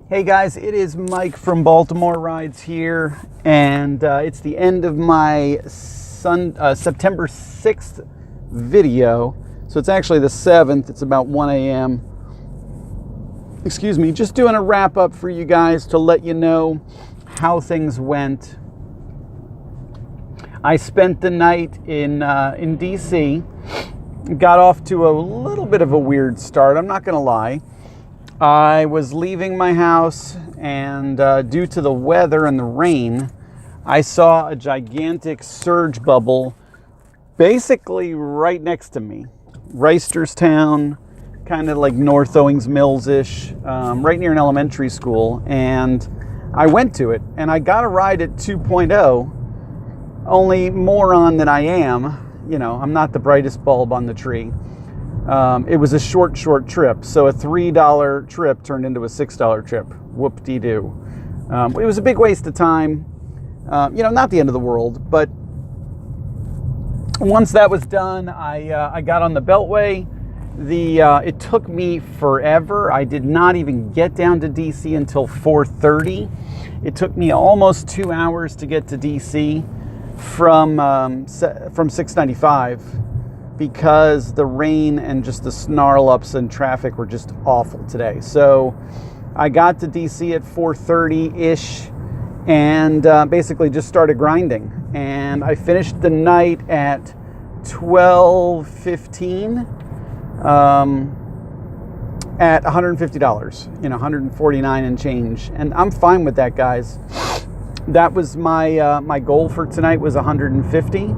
Hey guys, it is Mike from Baltimore Rides here, and it's the end of my September 6th video. So it's actually the 7th, it's about 1 a.m. Excuse me, just doing a wrap up for you guys to let you know how things went. I spent the night in DC, got off to a little bit of a weird start, I'm not gonna lie. I was leaving my house, and due to the weather and the rain, I saw a gigantic surge bubble basically right next to me. Reisterstown, kind of like North Owings Mills-ish, right near an elementary school. And I went to it, and I got a ride at 2.0, only moron than I am. You know, I'm not the brightest bulb on the tree. It was a short trip, so a $3 trip turned into a $6 trip. Whoop-de-doo. It was a big waste of time. Not the end of the world, but once that was done, I got on the Beltway. It took me forever. I did not even get down to DC until 4:30. It took me almost 2 hours to get to DC from 695. Because the rain and just the snarl ups and traffic were just awful today. So I got to DC at 4:30-ish and basically just started grinding. And I finished the night at 12:15 at $150, $149 and change. And I'm fine with that, guys. That was my goal for tonight was $150.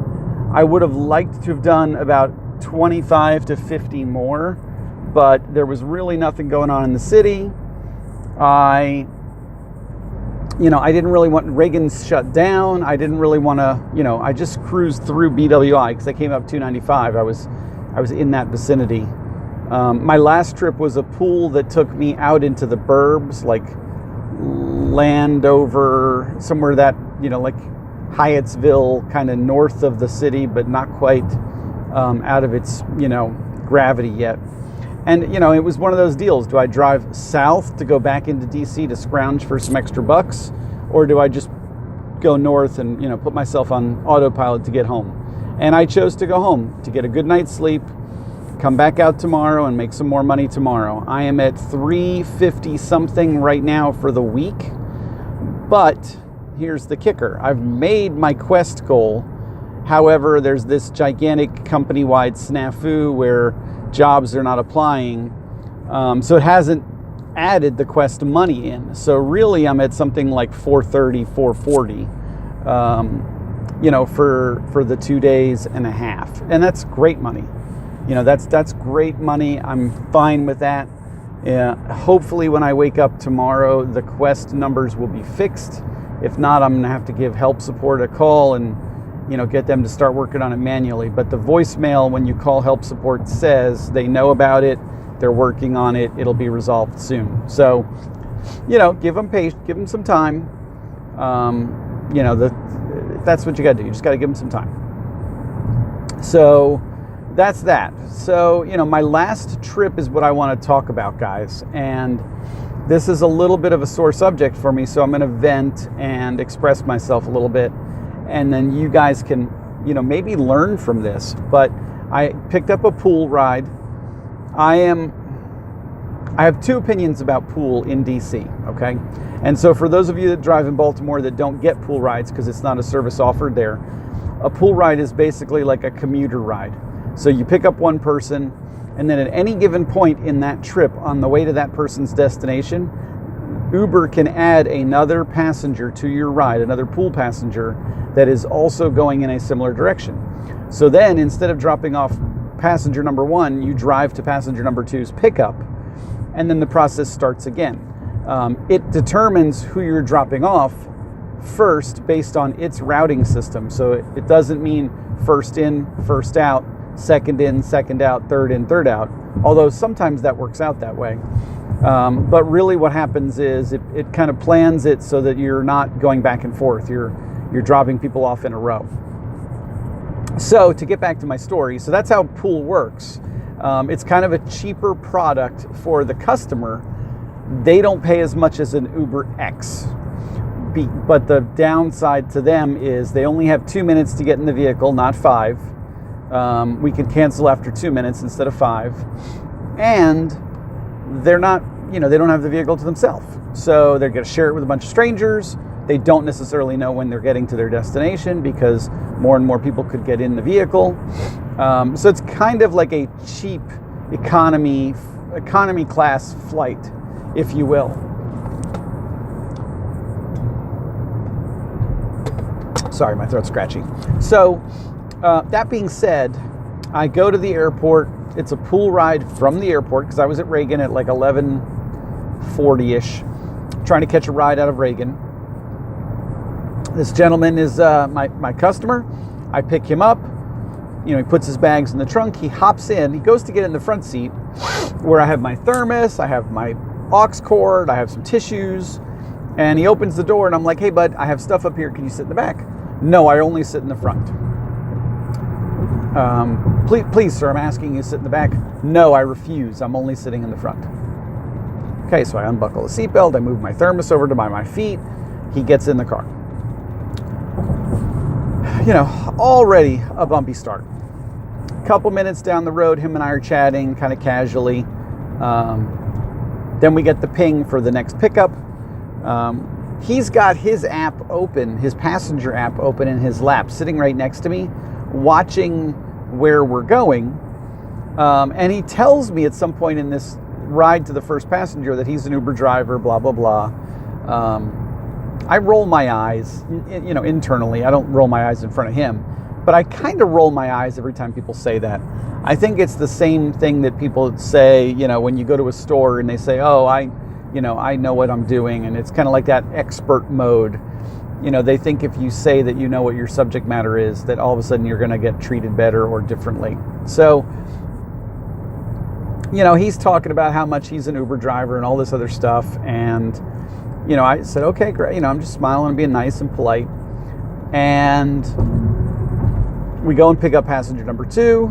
I would have liked to have done about 25 to 50 more, but there was really nothing going on in the city. I didn't really want Reagan's shut down. I didn't really want to, I just cruised through BWI because I came up 295. I was in that vicinity. My last trip was a pool that took me out into the burbs, like Landover, somewhere that, like Hyattsville, kind of north of the city, but not quite out of its, gravity yet. And, it was one of those deals. Do I drive south to go back into DC to scrounge for some extra bucks? Or do I just go north and, put myself on autopilot to get home? And I chose to go home to get a good night's sleep, come back out tomorrow and make some more money tomorrow. I am at 350 something right now for the week, but here's the kicker. I've made my quest goal. However, there's this gigantic company-wide snafu where jobs are not applying. So it hasn't added the quest money in. So really I'm at something like 430, 440, for the 2 days and a half. And that's great money. That's great money. I'm fine with that. Hopefully when I wake up tomorrow, the quest numbers will be fixed. If not, I'm gonna have to give help support a call and, get them to start working on it manually. But the voicemail when you call help support says they know about it, they're working on it, it'll be resolved soon. So, give them patience, give them some time. That's what you gotta do. You just gotta give them some time. So that's that. So, my last trip is what I want to talk about, guys. And this is a little bit of a sore subject for me, so I'm going to vent and express myself a little bit, and then you guys can, maybe learn from this. But I picked up a pool ride. I have two opinions about pool in DC, okay? And so for those of you that drive in Baltimore that don't get pool rides because it's not a service offered there, a pool ride is basically like a commuter ride. So you pick up one person, and then at any given point in that trip on the way to that person's destination, Uber can add another passenger to your ride, another pool passenger that is also going in a similar direction. So then instead of dropping off passenger number one, you drive to passenger number two's pickup, and then the process starts again. It determines who you're dropping off first based on its routing system. So it doesn't mean first in, first out, second in, second out, third in, third out, although sometimes that works out that way. But really what happens is it kind of plans it so that you're not going back and forth. You're dropping people off in a row. So to get back to my story, so that's how pool works. It's kind of a cheaper product for the customer, They don't pay as much as an Uber X. But the downside to them is they only have 2 minutes to get in the vehicle, not 5. We can cancel after 2 minutes instead of 5. And they're not, they don't have the vehicle to themselves. So they're going to share it with a bunch of strangers. They don't necessarily know when they're getting to their destination because more and more people could get in the vehicle. So it's kind of like a cheap economy class flight, if you will. Sorry, my throat's scratchy. So that being said, I go to the airport. It's a pool ride from the airport because I was at Reagan at like 11:40-ish, trying to catch a ride out of Reagan. This gentleman is my customer. I pick him up. He puts his bags in the trunk. He hops in. He goes to get in the front seat where I have my thermos, I have my aux cord, I have some tissues. And he opens the door and I'm like, hey, bud, I have stuff up here. Can you sit in the back? No, I only sit in the front. Please, sir, I'm asking you to sit in the back. No, I refuse. I'm only sitting in the front. Okay, so I unbuckle the seatbelt. I move my thermos over to my feet. He gets in the car. Already a bumpy start. A couple minutes down the road, him and I are chatting kind of casually. Then we get the ping for the next pickup. He's got his app open, his passenger app open in his lap, sitting right next to me, watching where we're going. And he tells me at some point in this ride to the first passenger that he's an Uber driver, blah, blah, blah. I roll my eyes, internally. I don't roll my eyes in front of him, but I kind of roll my eyes every time people say that. I think it's the same thing that people say, when you go to a store and they say, oh, I know what I'm doing. And it's kind of like that expert mode. They think if you say that you know what your subject matter is, that all of a sudden you're going to get treated better or differently. So, he's talking about how much he's an Uber driver and all this other stuff. And, I said, okay, great. I'm just smiling and being nice and polite. And we go and pick up passenger number 2.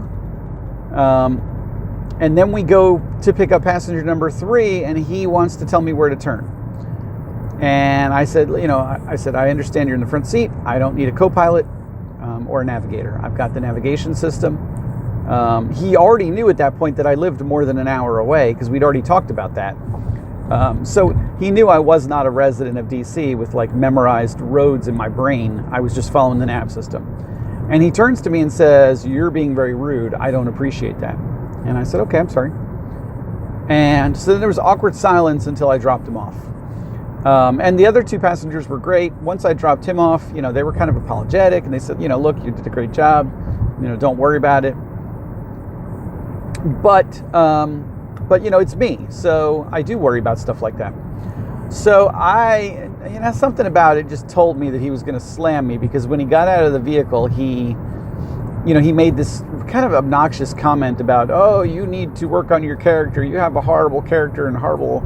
And then we go to pick up passenger number 3, and he wants to tell me where to turn. And I said, I understand you're in the front seat. I don't need a co-pilot or a navigator. I've got the navigation system. He already knew at that point that I lived more than an hour away because we'd already talked about that. So he knew I was not a resident of DC with like memorized roads in my brain. I was just following the nav system. And he turns to me and says, you're being very rude. I don't appreciate that. And I said, okay, I'm sorry. And so then there was awkward silence until I dropped him off. And the other 2 passengers were great. Once I dropped him off, they were kind of apologetic and they said, look, you did a great job. Don't worry about it. But it's me. So I do worry about stuff like that. So something about it just told me that he was going to slam me because when he got out of the vehicle, he made this kind of obnoxious comment about, oh, you need to work on your character. You have a horrible character and horrible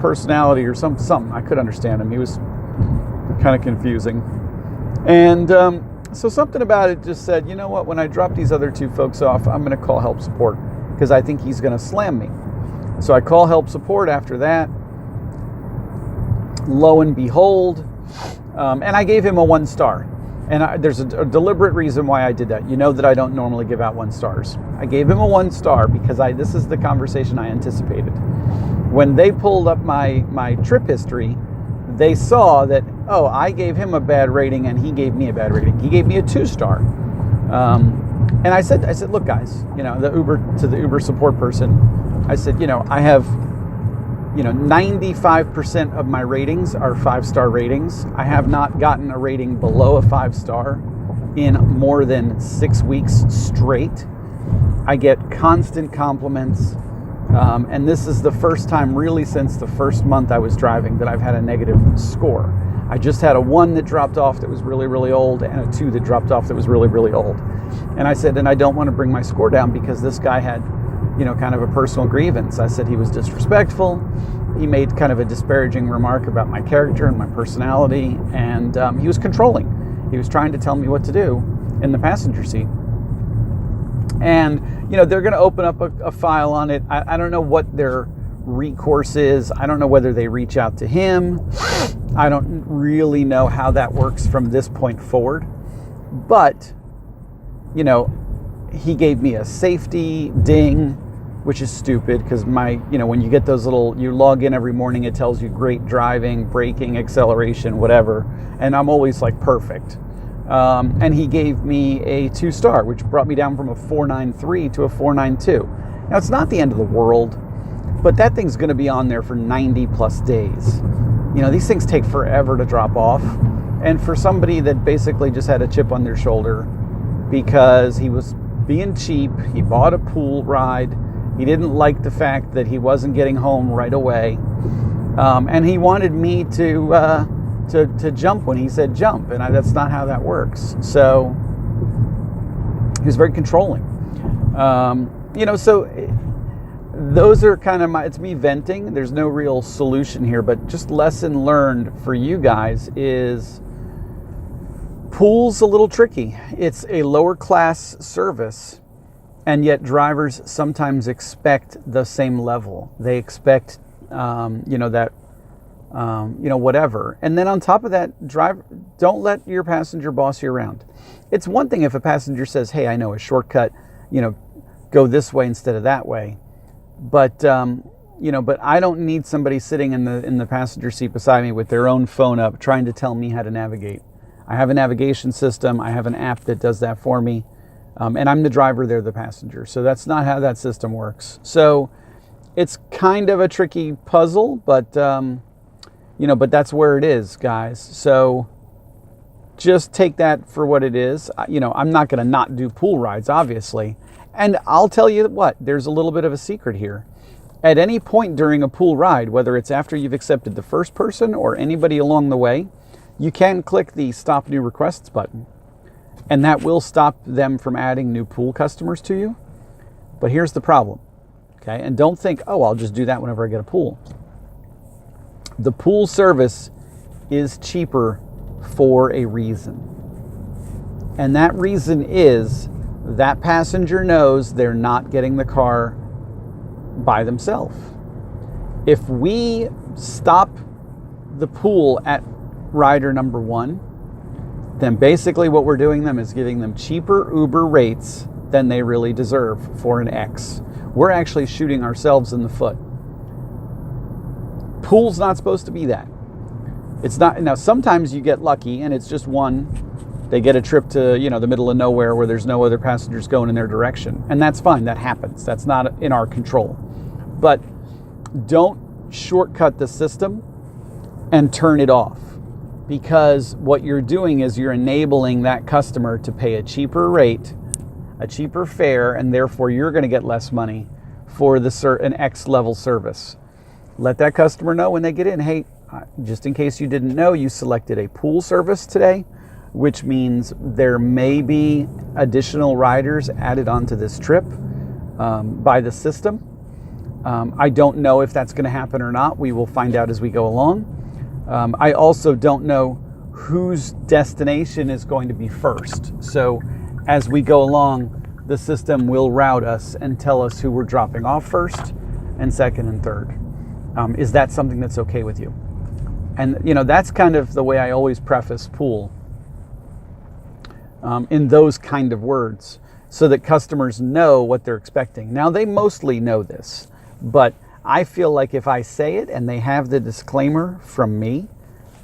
personality or something. I could understand him. He was kind of confusing. And so something about it just said, you know what, when I drop these other 2 folks off, I'm going to call help support because I think he's going to slam me. So I call help support after that. Lo and behold, and I gave him a 1 star. And there's a deliberate reason why I did that. You know that I don't normally give out 1 stars. I gave him a 1 star because this is the conversation I anticipated. When they pulled up my trip history, they saw that, oh, I gave him a bad rating and he gave me a bad rating. He gave me a 2 star. And I said, look, guys, to the Uber support person, I said, I have 95% of my ratings are 5-star ratings. I have not gotten a rating below a 5-star in more than 6 weeks straight. I get constant compliments. And this is the first time really since the first month I was driving that I've had a negative score. I just had a 1 that dropped off that was really, really old and a 2 that dropped off that was really, really old. And I said, and I don't want to bring my score down because this guy had kind of a personal grievance. I said he was disrespectful. He made kind of a disparaging remark about my character and my personality, and he was controlling. He was trying to tell me what to do in the passenger seat. And, they're going to open up a file on it. I don't know what their recourse is. I don't know whether they reach out to him. I don't really know how that works from this point forward. But, you know, he gave me a safety ding, which is stupid because when you get those you log in every morning, it tells you great driving, braking, acceleration, whatever. And I'm always like perfect. And he gave me a 2-star, which brought me down from a 4.93 to a 4.92. Now, it's not the end of the world, but that thing's going to be on there for 90 plus days. You know, these things take forever to drop off. And for somebody that basically just had a chip on their shoulder because he was being cheap, he bought a pool ride, he didn't like the fact that he wasn't getting home right away, and he wanted me to jump when he said jump, and that's not how that works. So he was very controlling. So those are kind of it's me venting. There's no real solution here, but just lesson learned for you guys is pool's a little tricky. It's a lower class service, and yet drivers sometimes expect the same level. They expect, whatever. And then on top of that, don't let your passenger boss you around. It's one thing if a passenger says, hey, I know a shortcut, go this way instead of that way. But, but I don't need somebody sitting in the passenger seat beside me with their own phone up trying to tell me how to navigate. I have a navigation system. I have an app that does that for me. And I'm the driver, they're the passenger. So that's not how that system works. So it's kind of a tricky puzzle, but that's where it is, guys. So just take that for what it is. I'm not going to not do pool rides, obviously. And I'll tell you what, there's a little bit of a secret here. At any point during a pool ride, whether it's after you've accepted the first person or anybody along the way, you can click the Stop New Requests button. And that will stop them from adding new pool customers to you. But here's the problem, okay? And don't think, I'll just do that whenever I get a pool. The pool service is cheaper for a reason. And that reason is that passenger knows they're not getting the car by themselves. If we stop the pool at rider number 1, then basically what we're doing them is giving them cheaper Uber rates than they really deserve for an X. We're actually shooting ourselves in the foot. Pool's not supposed to be that. It's not. Now, sometimes you get lucky and it's just one. They get a trip to, the middle of nowhere where there's no other passengers going in their direction. And that's fine. That happens. That's not in our control. But don't shortcut the system and turn it off. Because what you're doing is you're enabling that customer to pay a cheaper rate, a cheaper fare, and therefore you're going to get less money for an X level service. Let that customer know when they get in, hey, just in case you didn't know, you selected a pool service today, which means there may be additional riders added onto this trip by the system. I don't know if that's going to happen or not. We will find out as we go along. I also don't know whose destination is going to be first. So as we go along, the system will route us and tell us who we're dropping off first and second and third. Is that something that's okay with you? And, that's kind of the way I always preface pool in those kind of words so that customers know what they're expecting. Now, they mostly know this, but I feel like if I say it and they have the disclaimer from me,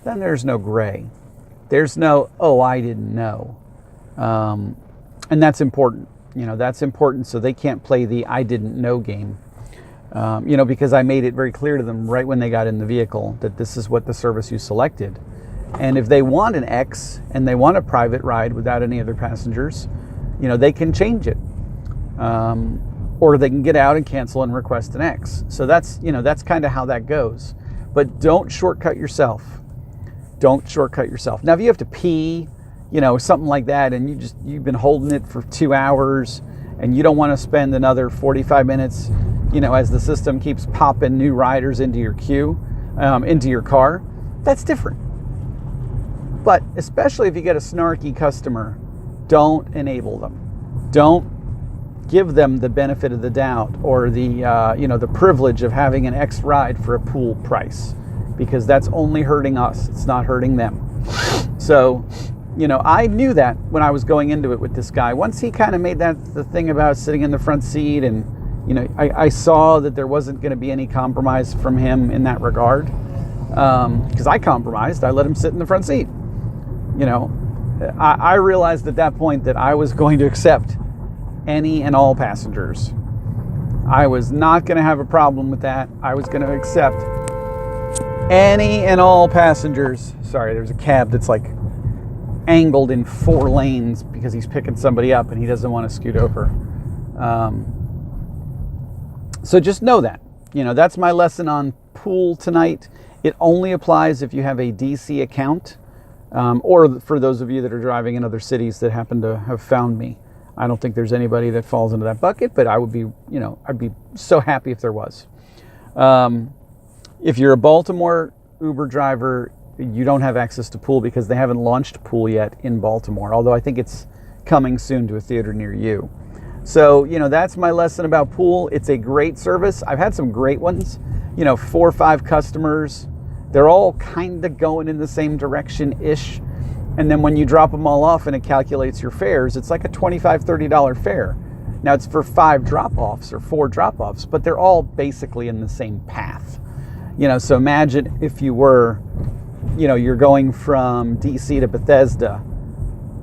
then there's no gray. There's no, I didn't know. And that's important. That's important so they can't play the I didn't know game. Because I made it very clear to them right when they got in the vehicle that this is what the service you selected. And if they want an X and they want a private ride without any other passengers, they can change it. Or they can get out and cancel and request an X. So that's kind of how that goes. But don't shortcut yourself. Don't shortcut yourself. Now, if you have to pee, something like that, and you've been holding it for 2 hours and you don't want to spend another 45 minutes, as the system keeps popping new riders into your queue, into your car, that's different. But especially if you get a snarky customer, don't enable them. Don't give them the benefit of the doubt, or the the privilege of having an X ride for a pool price, because that's only hurting us. It's not hurting them. So, I knew that when I was going into it with this guy. Once he kind of made that the thing about sitting in the front seat, and I saw that there wasn't going to be any compromise from him in that regard, because I compromised. I let him sit in the front seat. I realized at that point that I was going to accept any and all passengers. I was not going to have a problem with that. I was going to accept any and all passengers. Sorry, there's a cab that's like angled in 4 lanes because he's picking somebody up and he doesn't want to scoot over. So just know that. That's my lesson on pool tonight. It only applies if you have a DC account, or for those of you that are driving in other cities that happen to have found me. I don't think there's anybody that falls into that bucket, but I would be, I'd be so happy if there was. If you're a Baltimore Uber driver, you don't have access to pool because they haven't launched pool yet in Baltimore, although I think it's coming soon to a theater near you. So, that's my lesson about pool. It's a great service. I've had some great ones, 4 or 5 customers. They're all kind of going in the same direction-ish. And then when you drop them all off and it calculates your fares, it's like a $25, $30 fare. Now it's for 5 drop-offs or 4 drop-offs, but they're all basically in the same path. So imagine if you were, you're going from DC to Bethesda,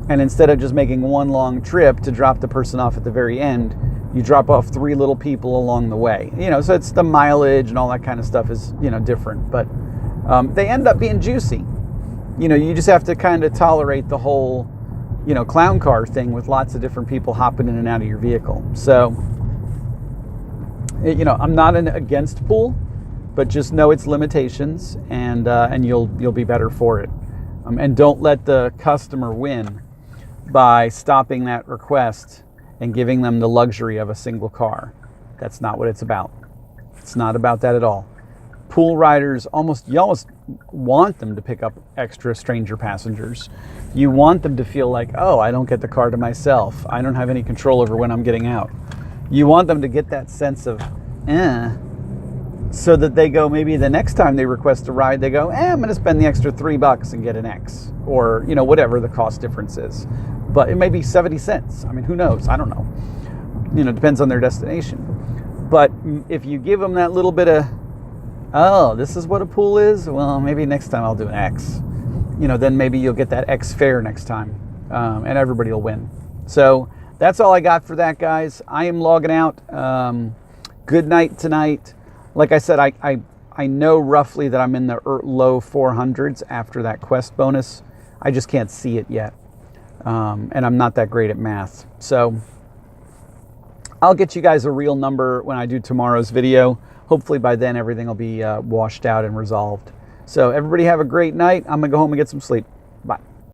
and instead of just making one long trip to drop the person off at the very end, you drop off 3 little people along the way. So it's the mileage and all that kind of stuff is, different, but they end up being juicy. You just have to kind of tolerate the whole, clown car thing with lots of different people hopping in and out of your vehicle. So, I'm not against pool, but just know its limitations, and you'll be better for it. And don't let the customer win by stopping that request and giving them the luxury of a single car. That's not what it's about. It's not about that at all. Pool riders, you almost want them to pick up extra stranger passengers. You want them to feel like, oh, I don't get the car to myself. I don't have any control over when I'm getting out. You want them to get that sense of, so that they go, maybe the next time they request a ride, they go, I'm going to spend the extra $3 and get an X, or, whatever the cost difference is. But it may be 70 cents. I mean, who knows? I don't know. Depends on their destination. But if you give them that little bit of, oh, this is what a pool is? Well, maybe next time I'll do an X. Then maybe you'll get that X fare next time, and everybody will win. So that's all I got for that, guys. I am logging out. Good night tonight. Like I said, I know roughly that I'm in the low 400s after that quest bonus. I just can't see it yet, and I'm not that great at math. So I'll get you guys a real number when I do tomorrow's video. Hopefully by then everything will be washed out and resolved. So everybody have a great night. I'm going to go home and get some sleep. Bye.